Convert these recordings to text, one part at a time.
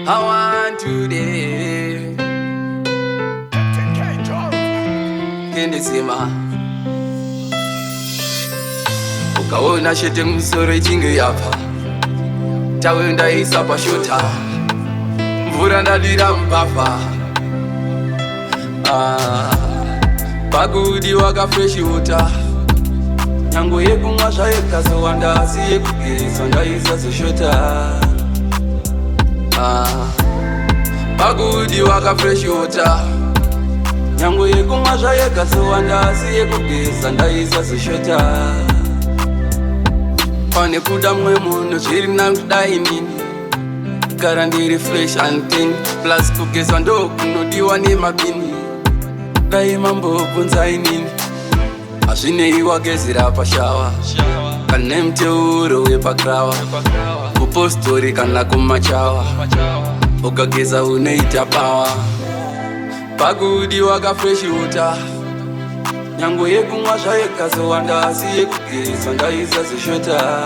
I want today. Kendisima ukaona shete msoro ichinge yapa tawe ndaisa pashota mvura ndadira mpafa pagudi wakafreshi uta nyango yekumwa zvayekazowanda asi yekugeza ndaisa zoshota pagudi wakafreshi uta nyango yekumwa zvayekazowanda asi yekugeza ndaisa zoshota pane kuda mwe munhu zviri nakudai nini gara ndiri fresh and clean plus kugeza ndo kunodiwa nemabini dai mambobvunzai nini hazvineiwa gezera pashawa kana muteuro wepakrawa kupostori kana kumachawa ukageza unoita pawa pagudi wakafreshi uta nyango yekumwa zvayekazowanda asi yekugeza ndaisa zoshota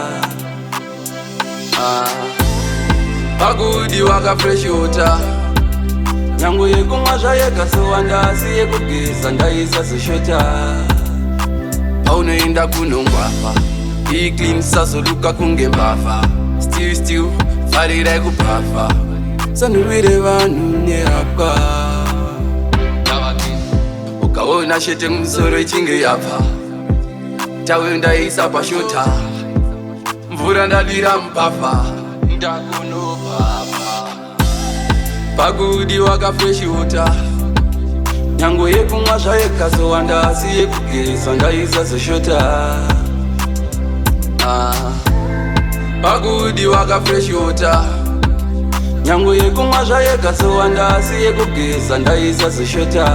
pagudi wakafreshi uta nyango yekumwa zvayekazowanda asi yekugeza ndaisa zoshota paunoenda kunongwafa iclean sazoluka kunge mbavha still farirai kubhafa sanhuwire vanhu nerapwa ukaona shete musoro ichinge yapfa tawe ndaisa pashota mvura ndadira mbavha ndakunobhava pagudi wakafreshi uta nyango yekumwa zvayekazowanda asi yekugeza ndaisa zoshota pagudi wakafreshi uta nyango yekumwa zvayekazowanda asi yekugeza ndaisa zoshota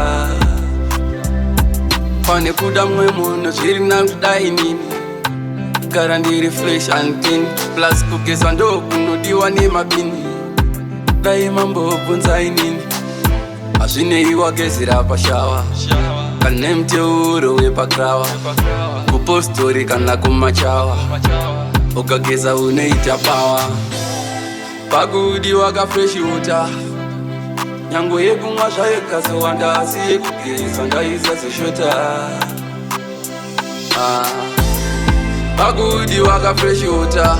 pane kuda mwe munhu zviri nakudai nini gara ndiri fresh and clean plus kugeza ndo kunodiwa nemabini dai mambobvunzai nini hazvineiwa gezera pashawa kana muteuro wepakrawa kupostori kana kumachawa ukageza unoita pawa pagudi wakafreshi uta nyango yekumwa zvayekazowanda asi yekugeza ndaisa zoshota pagudi wakafreshi uta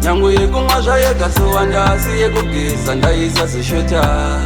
nyango yekumwa zvayekazowanda asi yekugeza ndaisa zoshota